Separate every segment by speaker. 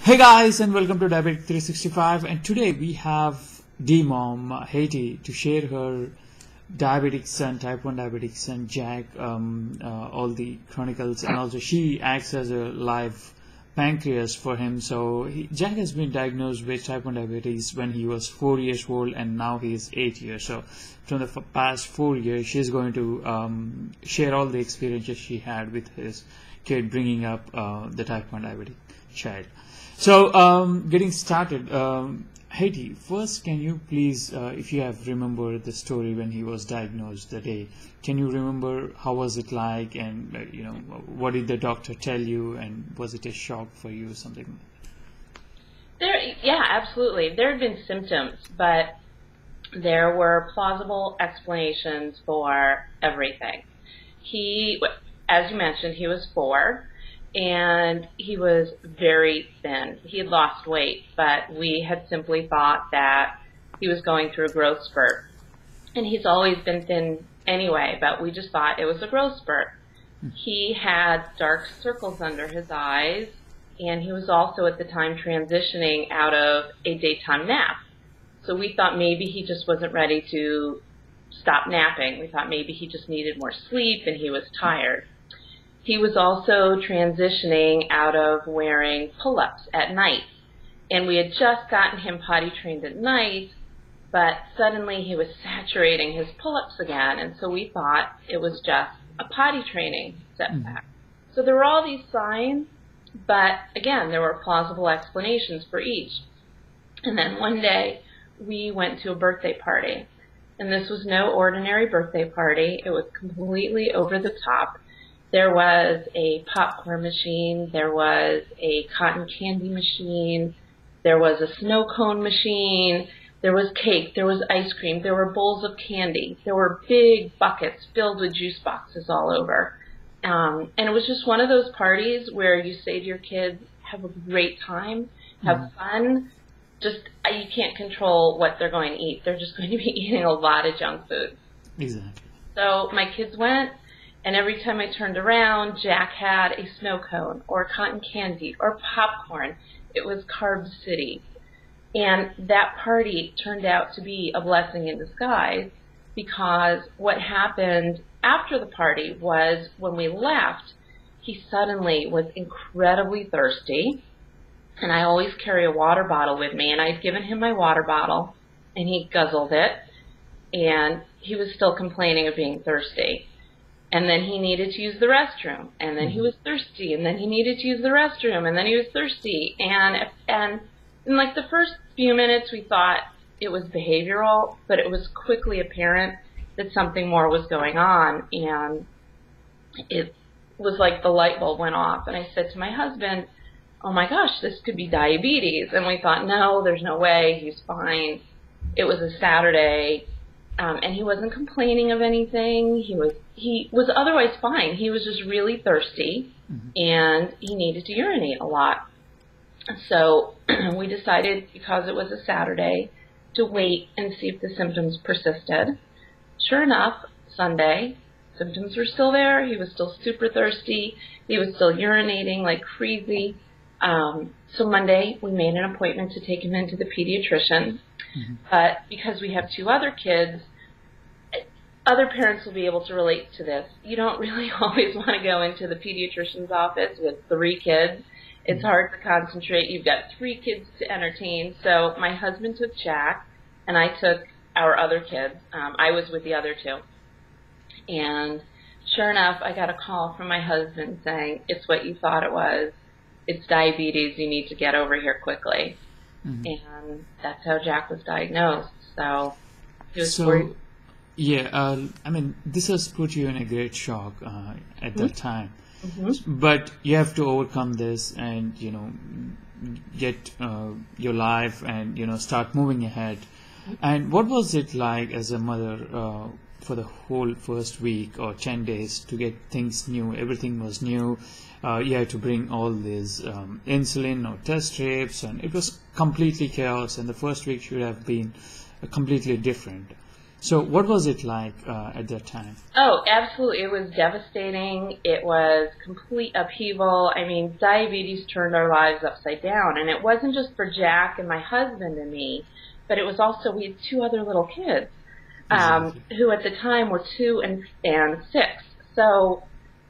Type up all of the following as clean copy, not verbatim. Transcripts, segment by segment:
Speaker 1: Hey guys, and welcome to Diabetic 365. And today we have D-Mom Haiti to share her diabetic son, type 1 diabetic son, Jack, all the chronicles, and also she acts as a live pancreas for him. So Jack has been diagnosed with type 1 diabetes when he was 4 years old, and now he is 8 years. So from the past 4 years, she's going to share all the experiences she had with his kid bringing up the type 1 diabetic child. So, getting started, Haiti, first, can you please, if you have remembered the story when he was diagnosed the day, can you remember how was it like, and what did the doctor tell you, and was it a shock for you, something?
Speaker 2: Yeah, absolutely. There had been symptoms, but there were plausible explanations for everything. He, as you mentioned, he was 4. And he was very thin. He had lost weight, but we had simply thought that he was going through a growth spurt. And he's always been thin anyway, but we just thought it was a growth spurt. He had dark circles under his eyes, and he was also at the time transitioning out of a daytime nap. So we thought maybe he just wasn't ready to stop napping. We thought maybe he just needed more sleep and he was tired. He was also transitioning out of wearing pull-ups at night. And we had just gotten him potty trained at night, but suddenly he was saturating his pull-ups again. And so we thought it was just a potty training setback. So there were all these signs, but again, there were plausible explanations for each. And then one day we went to a birthday party. And this was no ordinary birthday party. It was completely over the top. There was a popcorn machine, there was a cotton candy machine, there was a snow cone machine, there was cake, there was ice cream, there were bowls of candy, there were big buckets filled with juice boxes all over. And it was just one of those parties where you say to your kids, have a great time, have fun, just you can't control what they're going to eat. They're just going to be eating a lot of junk food.
Speaker 1: Exactly.
Speaker 2: So my kids went. And every time I turned around, Jack had a snow cone or cotton candy or popcorn. It was Carb City. And that party turned out to be a blessing in disguise, because what happened after the party was when we left, he suddenly was incredibly thirsty. And I always carry a water bottle with me. And I'd given him my water bottle, and he guzzled it. And he was still complaining of being thirsty. And then he needed to use the restroom, and then he was thirsty, and then he needed to use the restroom, and then he was thirsty. And in like the first few minutes, we thought it was behavioral, but it was quickly apparent that something more was going on. And it was like the light bulb went off. And I said to my husband, oh my gosh, this could be diabetes. And we thought, no, there's no way, he's fine. It was a Saturday. And he wasn't complaining of anything. He was otherwise fine. He was just really thirsty, and he needed to urinate a lot. So we decided, because it was a Saturday, to wait and see if the symptoms persisted. Sure enough, Sunday, symptoms were still there. He was still super thirsty. He was still urinating like crazy. So Monday, we made an appointment to take him into the pediatrician. But because we have 2 other kids, other parents will be able to relate to this. You don't really always want to go into the pediatrician's office with 3 kids. It's hard to concentrate. You've got 3 kids to entertain. So my husband took Jack, and I took our other kids. I was with the other 2. And sure enough, I got a call from my husband saying, it's what you thought it was. It's diabetes. You need to get over here quickly. And that's how Jack was diagnosed. So he was worried.
Speaker 1: Yeah, I mean, this has put you in a great shock at that time. But you have to overcome this and, get your life and, start moving ahead. And what was it like as a mother for the whole first week or 10 days to get things new? Everything was new. You had to bring all these insulin or test strips, and it was completely chaos, and the first week should have been completely different. So what was it like at that time?
Speaker 2: Oh, absolutely. It was devastating. It was complete upheaval. I mean, diabetes turned our lives upside down. And it wasn't just for Jack and my husband and me, but it was also, we had two other little kids
Speaker 1: Exactly.
Speaker 2: who at the time were 2 and 6. So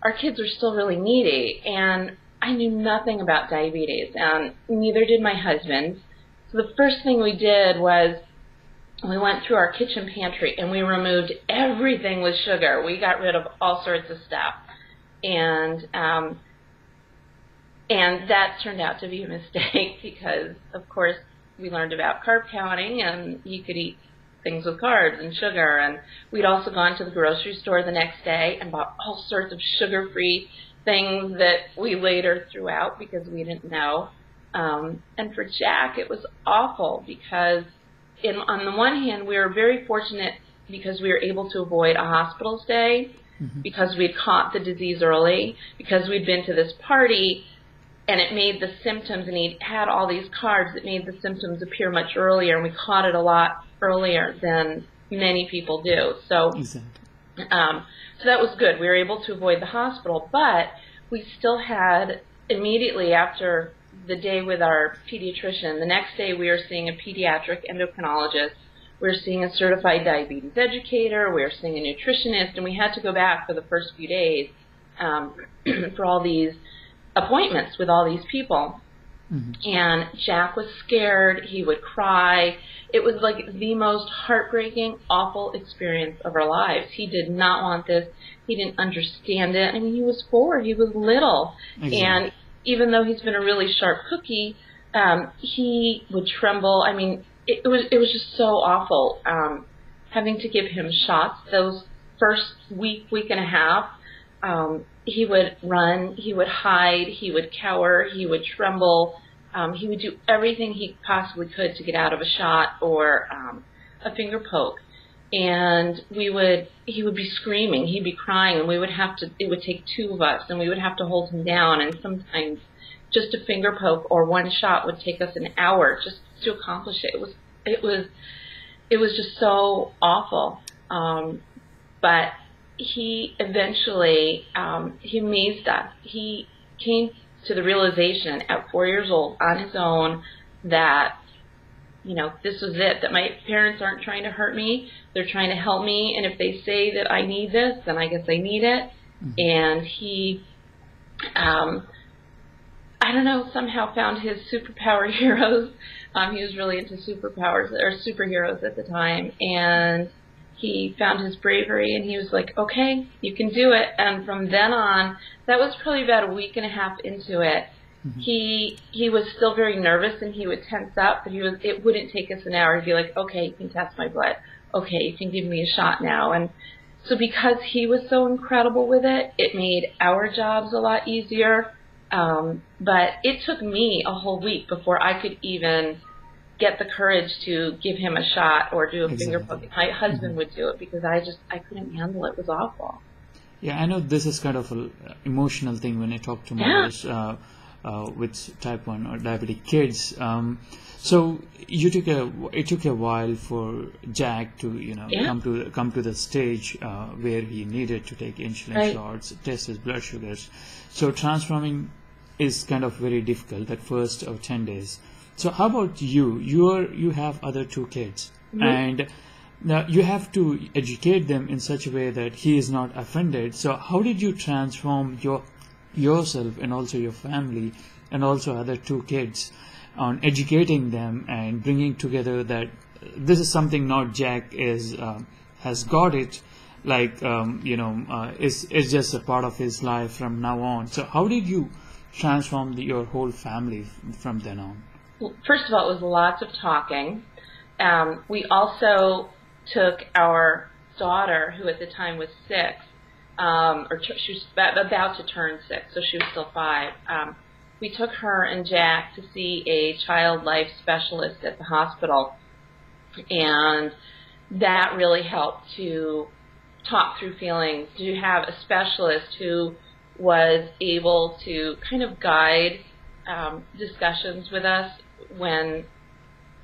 Speaker 2: our kids were still really needy. And I knew nothing about diabetes, and neither did my husband. So the first thing we did was we went through our kitchen pantry and we removed everything with sugar. We got rid of all sorts of stuff. And that turned out to be a mistake because, of course, we learned about carb counting, and you could eat things with carbs and sugar. And we'd also gone to the grocery store the next day and bought all sorts of sugar-free things that we later threw out because we didn't know. And for Jack, it was awful because on the one hand, we were very fortunate because we were able to avoid a hospital stay, because we'd caught the disease early, because we'd been to this party, and it made the symptoms, and he'd had all these carbs, it made the symptoms appear much earlier, and we caught it a lot earlier than many people do. So,
Speaker 1: Exactly.
Speaker 2: so that was good. We were able to avoid the hospital, but we still had, immediately after the day with our pediatrician, the next day we were seeing a pediatric endocrinologist, we were seeing a certified diabetes educator, we were seeing a nutritionist, and we had to go back for the first few days for all these appointments with all these people. And Jack was scared. He would cry. It was like the most heartbreaking, awful experience of our lives. He did not want this. He didn't understand it. I mean, he was 4. He was little.
Speaker 1: Exactly.
Speaker 2: And even though he's been a really sharp cookie, he would tremble. I mean, it was just so awful having to give him shots those first week and a half. He would run, he would hide, he would cower, he would tremble. He would do everything he possibly could to get out of a shot or a finger poke. And he would be screaming, he'd be crying, and it would take 2 of us, and we would have to hold him down, and sometimes just a finger poke or one shot would take us an hour just to accomplish it. It was just so awful. But he eventually, he amazed us. He came to the realization at 4 years old on his own that, this was it, that my parents aren't trying to hurt me. They're trying to help me. And if they say that I need this, then I guess I need it. And he, I don't know, somehow found his superpower heroes. He was really into superpowers or superheroes at the time. And he found his bravery, and he was like, okay, you can do it. And from then on, that was probably about a week and a half into it. He was still very nervous, and he would tense up, but it wouldn't take us an hour. He'd be like, okay, you can test my blood. Okay, you can give me a shot now. And so because he was so incredible with it, it made our jobs a lot easier. But it took me a whole week before I could even get the courage to give him a shot or do a finger poke. My husband would do it because I couldn't handle it. It was awful.
Speaker 1: Yeah, I know this is kind of an emotional thing when I talk to mothers with type 1 or diabetic kids. So it took a while for Jack to come to the stage where he needed to take insulin shots, test his blood sugars. So transforming is kind of very difficult that first 10 days. So how about you? You have other 2 kids, and now you have to educate them in such a way that he is not offended. So how did you transform yourself and also your family and also other 2 kids on educating them and bringing together that this is something not Jack has got it, like it's just a part of his life from now on. So how did you transform your whole family from then on?
Speaker 2: Well, first of all, it was lots of talking. We also took our daughter, who at the time was 6, she was about to turn 6, so she was still 5. We took her and Jack to see a child life specialist at the hospital, and that really helped to talk through feelings, to have a specialist who was able to kind of guide discussions with us when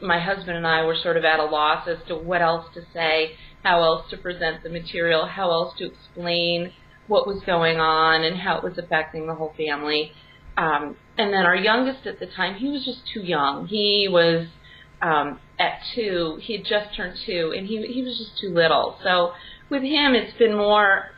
Speaker 2: my husband and I were sort of at a loss as to what else to say. how else to present the material, how else to explain what was going on and how it was affecting the whole family. And then our youngest at the time, he was just too young. He was at 2, he had just turned 2, and he was just too little. So with him, it's been more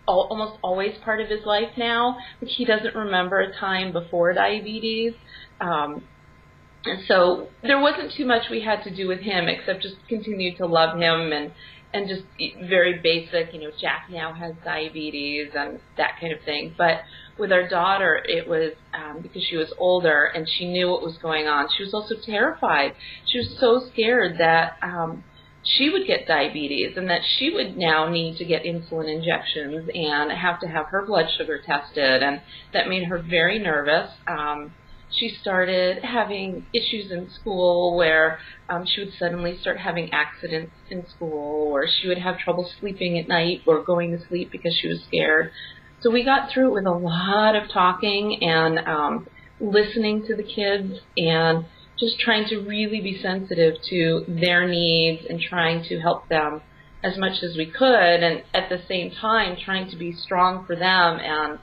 Speaker 2: almost always part of his life now. He doesn't remember a time before diabetes. And so there wasn't too much we had to do with him except just continue to love him and just very basic, Jack now has diabetes and that kind of thing. But with our daughter, it was because she was older and she knew what was going on. She was also terrified. She was so scared that she would get diabetes and that she would now need to get insulin injections and have to have her blood sugar tested, and that made her very nervous. She started having issues in school where she would suddenly start having accidents in school, or she would have trouble sleeping at night or going to sleep because she was scared. So we got through it with a lot of talking and listening to the kids and just trying to really be sensitive to their needs and trying to help them as much as we could, and at the same time trying to be strong for them and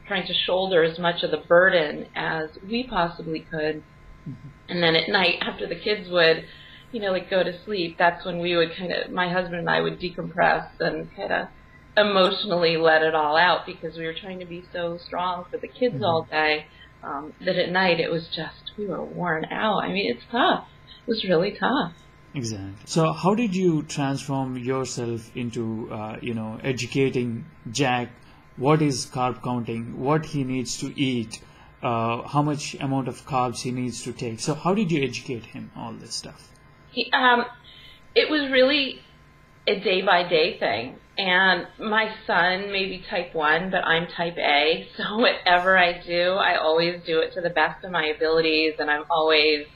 Speaker 2: trying to shoulder as much of the burden as we possibly could. Mm-hmm. And then at night, after the kids would, go to sleep, that's when we would my husband and I would decompress and kind of emotionally let it all out, because we were trying to be so strong for the kids mm-hmm. all day, that at night it was just, we were worn out. I mean, it's tough. It was really tough.
Speaker 1: Exactly. So how did you transform yourself into, educating Jack what is carb counting, what he needs to eat, how much amount of carbs he needs to take? So how did you educate him all this stuff?
Speaker 2: It was really a day-by-day thing. And my son may be type 1, but I'm type A. So whatever I do, I always do it to the best of my abilities, and I'm always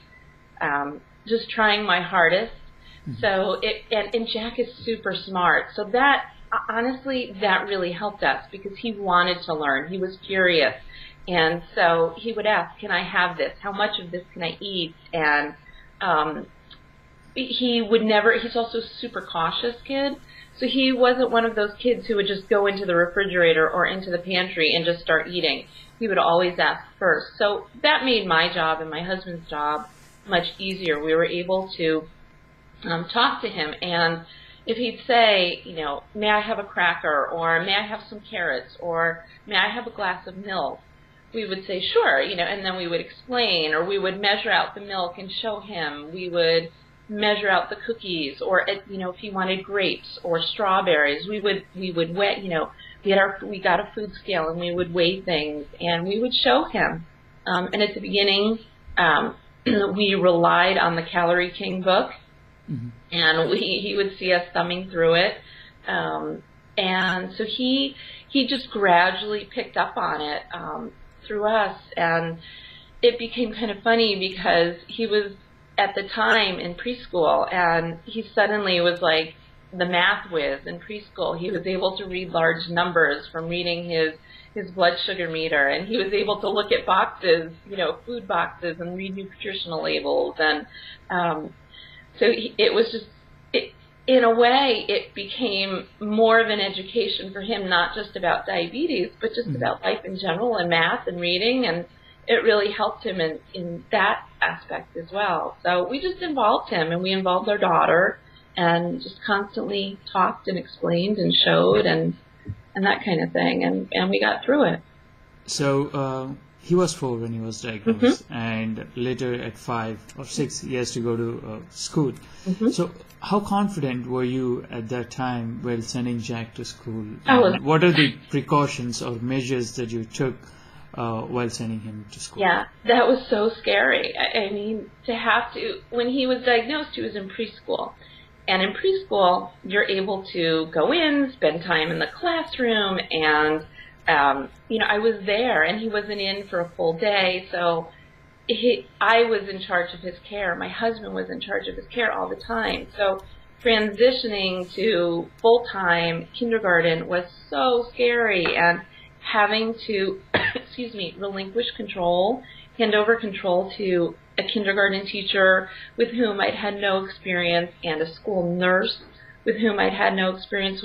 Speaker 2: just trying my hardest. Mm-hmm. So and Jack is super smart. So that, honestly, that really helped us because he wanted to learn. He was curious. And so he would ask, can I have this? How much of this can I eat? And he would never, he's also a super cautious kid. So he wasn't one of those kids who would just go into the refrigerator or into the pantry and just start eating. He would always ask first. So that made my job and my husband's job much easier. We were able to talk to him, and if he'd say, may I have a cracker, or may I have some carrots, or may I have a glass of milk, we would say, sure, and then we would explain, or we would measure out the milk and show him. We would measure out the cookies, or if he wanted grapes or strawberries, we would weigh, we got a food scale and we would weigh things and we would show him. And at the beginning, we relied on the Calorie King book, mm-hmm. and he would see us thumbing through it, and so he just gradually picked up on it through us, and it became kind of funny because he was at the time in preschool, and he suddenly was like the math whiz in preschool. He was able to read large numbers from reading his blood sugar meter, and he was able to look at boxes, food boxes, and read nutritional labels. And so it was just, in a way, it became more of an education for him, not just about diabetes, but just mm-hmm. about life in general and math and reading, and it really helped him in that aspect as well. So we just involved him, and we involved our daughter, and just constantly talked and explained and showed and that kind of thing, and we got through it.
Speaker 1: So he was 4 when he was diagnosed,
Speaker 2: mm-hmm.
Speaker 1: and later at 5 or 6 he has to go to school.
Speaker 2: Mm-hmm.
Speaker 1: So how confident were you at that time while sending Jack to school?
Speaker 2: What
Speaker 1: are the precautions or measures that you took while sending him to school?
Speaker 2: Yeah, that was so scary. I mean, when he was diagnosed, he was in preschool. And in preschool, you're able to go in, spend time in the classroom, and, I was there, and he wasn't in for a full day, so I was in charge of his care. My husband was in charge of his care all the time. So transitioning to full-time kindergarten was so scary, and having to, relinquish control, hand over control to a kindergarten teacher with whom I'd had no experience, and a school nurse with whom I'd had no experience,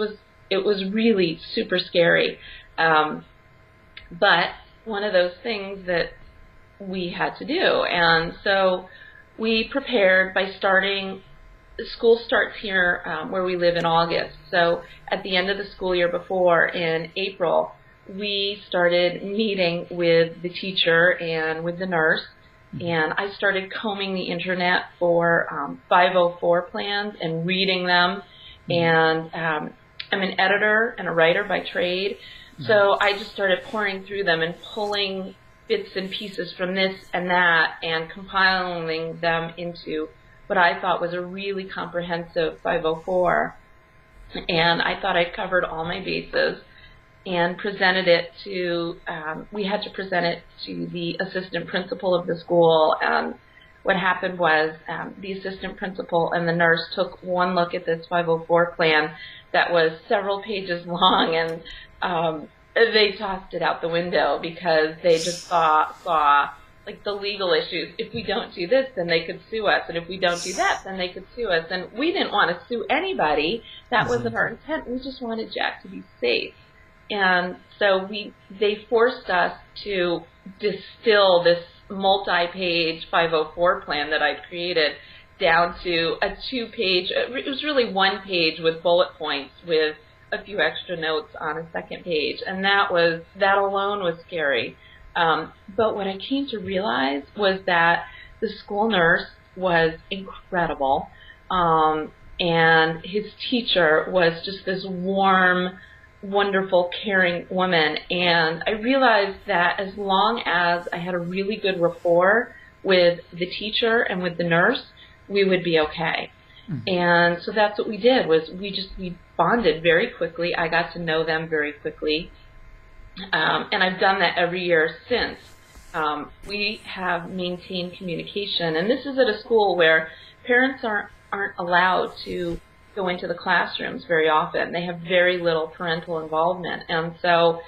Speaker 2: it was really super scary. But one of those things that we had to do. And so we prepared by starting, school starts here where we live in August. So at the end of the school year before, in April, we started meeting with the teacher and with the nurse. And I started combing the internet for 504 plans and reading them. And I'm an editor and a writer by trade. So I just started pouring through them and pulling bits and pieces from this and that and compiling them into what I thought was a really comprehensive 504. And I thought I'd covered all my bases and presented it to, we had to present it to the assistant principal of the school. And what happened was the assistant principal and the nurse took one look at this 504 plan that was several pages long, and they tossed it out the window because they just saw like the legal issues. If we don't do this, then they could sue us, and if we don't do that, then they could sue us. And we didn't want to sue anybody. That wasn't our intent. We just wanted Jack to be safe. And so they forced us to distill this multi-page 504 plan that I'd created down to a 2-page, it was really 1 page with bullet points with a few extra notes on a second page. And that alone was scary. But what I came to realize was that the school nurse was incredible. And his teacher was just this warm, wonderful, caring woman. And I realized that as long as I had a really good rapport with the teacher and with the nurse, we would be okay. And so that's what we did, was we bonded very quickly. I got to know them very quickly. And I've done that every year since. We have maintained communication. And this is at a school where parents aren't allowed to go into the classrooms very often. They have very little parental involvement. And so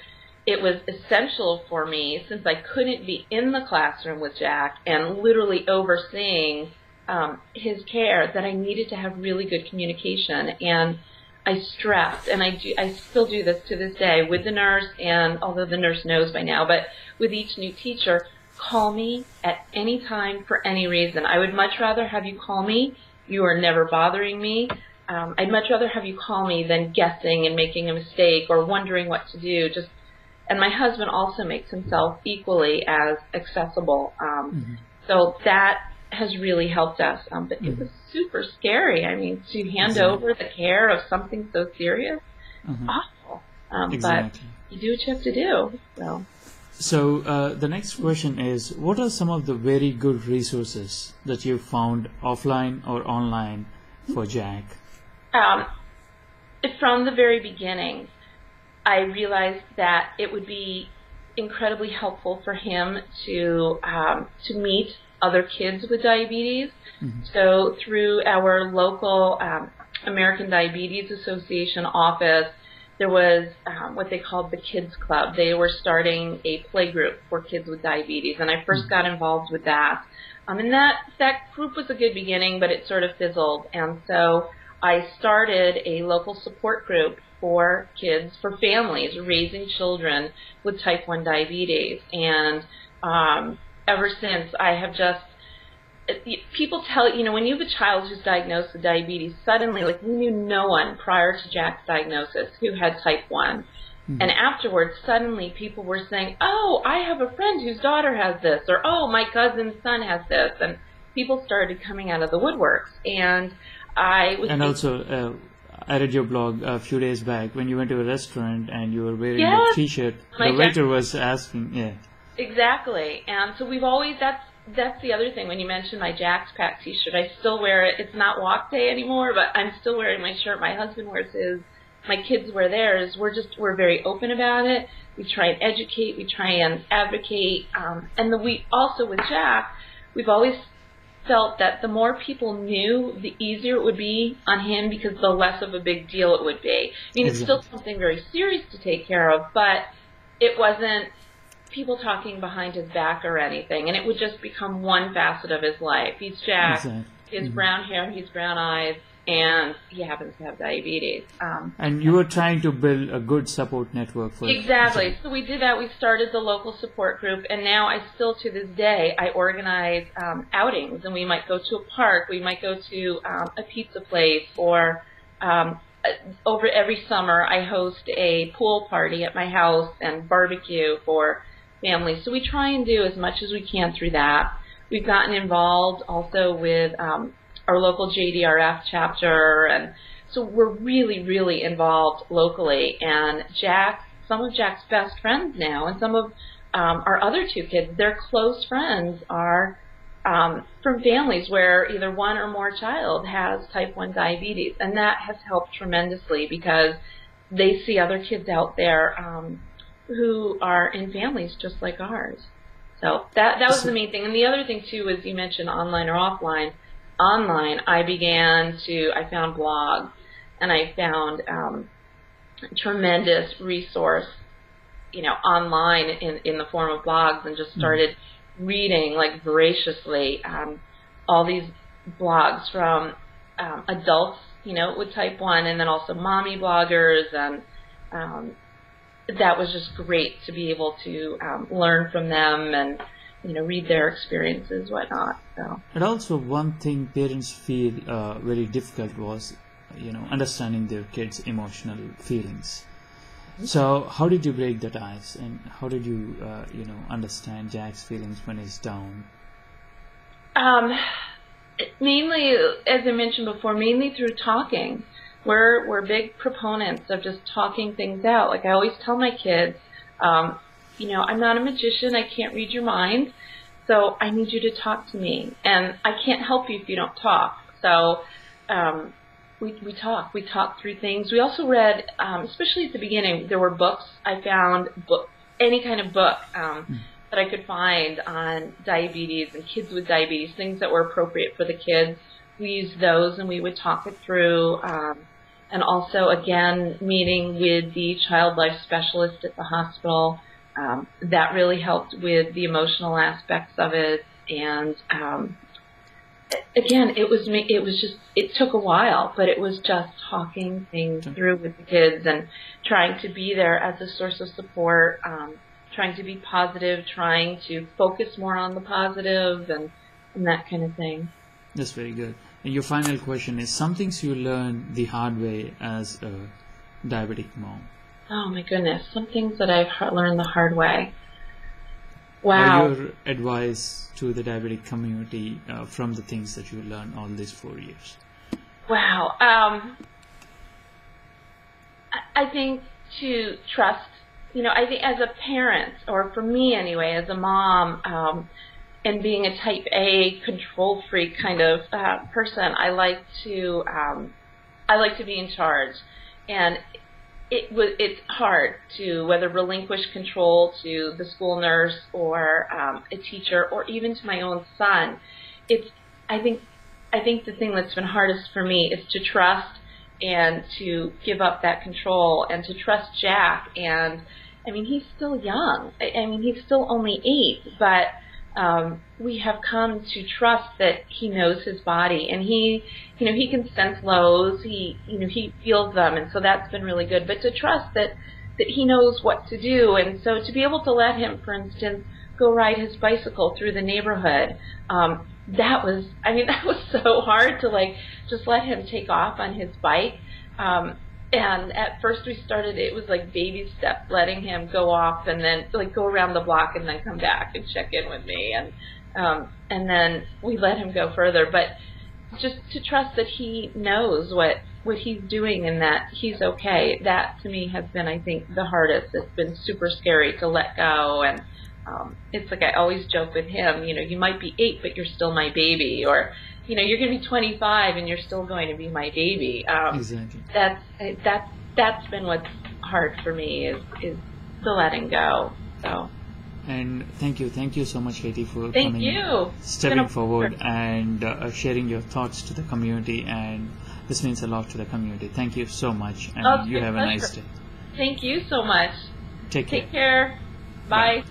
Speaker 2: it was essential for me, since I couldn't be in the classroom with Jack and literally overseeing his care, that I needed to have really good communication. And I stressed, and I still do this to this day with the nurse, and although the nurse knows by now, but with each new teacher, call me at any time for any reason. I would much rather have you call me. You are never bothering me. I'd much rather have you call me than guessing and making a mistake or wondering what to do. And my husband also makes himself equally as accessible. So that has really helped us. But it was super scary. I mean, to hand over the care of something so serious, awful. But you do what you have to do.
Speaker 1: So the next question is, what are some of the very good resources that you found offline or online for Jack?
Speaker 2: From the very beginning, I realized that it would be incredibly helpful for him to meet other kids with diabetes. So through our local American Diabetes Association office, there was what they called the Kids Club. They were starting a playgroup for kids with diabetes, and I first got involved with that. And that group was a good beginning, but it sort of fizzled. And so I started a local support group for kids, for families raising children with type 1 diabetes. And ever since, I have just, people tell, when you have a child who's diagnosed with diabetes, suddenly, like, we knew no one prior to Jack's diagnosis who had type 1. And afterwards, suddenly people were saying, oh, I have a friend whose daughter has this, or, oh, my cousin's son has this. And people started coming out of the woodworks. And I was...
Speaker 1: And also, I read your blog a few days back when you went to a restaurant and you were wearing a T-shirt. The waiter was asking,
Speaker 2: Exactly. And so we've always, that's the other thing. When you mentioned my Jack's Pack T-shirt, I still wear it. It's not walk day anymore, but I'm still wearing my shirt. My husband wears his. My kids wear theirs. We're very open about it. We try and educate. We try and advocate. And we also, with Jack, we've always felt that the more people knew, the easier it would be on him, because the less of a big deal it would be. I mean, it's still something very serious to take care of, but it wasn't people talking behind his back or anything, and it would just become one facet of his life. He's Jack. He has brown hair, he has brown eyes, and he happens to have diabetes.
Speaker 1: And you were trying to build a good support network for
Speaker 2: Exactly. So we did that. We started the local support group, and now I still, to this day, I organize outings, and we might go to a park, we might go to a pizza place, or over every summer I host a pool party at my house and barbecue for families. So we try and do as much as we can through that. We've gotten involved also with our local JDRF chapter, and so we're really, really involved locally. And some of Jack's best friends now, and some of our other two kids, their close friends are from families where either one or more child has type 1 diabetes, and that has helped tremendously because they see other kids out there who are in families just like ours. So that was the main thing. And the other thing too is, you mentioned online or offline. Online, I found blogs, and I found tremendous resource, online in the form of blogs, and just started reading like voraciously all these blogs from adults, with type 1, and then also mommy bloggers, and that was just great to be able to learn from them and read their experiences, whatnot. So.
Speaker 1: And also, one thing parents feel very difficult was, understanding their kids' emotional feelings. So, how did you break that ice, and how did you, understand Jack's feelings when he's down?
Speaker 2: Mainly, as I mentioned before, mainly through talking. We're big proponents of just talking things out. Like I always tell my kids, I'm not a magician. I can't read your mind. So I need you to talk to me. And I can't help you if you don't talk. So we talk. We talk through things. We also read, especially at the beginning, there were books. I found any kind of book that I could find on diabetes and kids with diabetes, things that were appropriate for the kids. We used those, and we would talk it through. And also, again, meeting with the child life specialist at the hospital. That really helped with the emotional aspects of it, and again, it took a while, but it was just talking things through with the kids and trying to be there as a source of support, trying to be positive, trying to focus more on the positive, and that kind of thing.
Speaker 1: That's very good. And your final question is, some things you learned the hard way as a diabetic mom.
Speaker 2: Oh my goodness, some things that I've learned the hard way. Wow.
Speaker 1: Or your advice to the diabetic community from the things that you learned all these 4 years?
Speaker 2: Wow. I think to trust, I think as a parent, or for me anyway, as a mom, and being a type A control freak kind of person, I like to be in charge. And it's hard to whether relinquish control to the school nurse or a teacher, or even to my own son. I think the thing that's been hardest for me is to trust and to give up that control and to trust Jack. And I mean, he's still young. I mean, he's still only 8, but we have come to trust that he knows his body, and he can sense lows. He feels them, and so that's been really good. But to trust that he knows what to do, and so to be able to let him, for instance, go ride his bicycle through the neighborhood, that was so hard to just let him take off on his bike. And at first it was like baby steps, letting him go off and then go around the block and then come back and check in with me. And then we let him go further. But just to trust that he knows what he's doing and that he's okay, that to me has been, I think, the hardest. It's been super scary to let go. And it's like I always joke with him, you might be 8, but you're still my baby. Or, you're going to be 25 and you're still going to be my baby.
Speaker 1: Exactly.
Speaker 2: That's been what's hard for me is the letting go. So.
Speaker 1: And thank you so much, Katie, for stepping forward and sharing your thoughts to the community. And this means a lot to the community. Thank you so much, and you have a nice day.
Speaker 2: Thank you so much.
Speaker 1: Take care.
Speaker 2: Take care. Bye.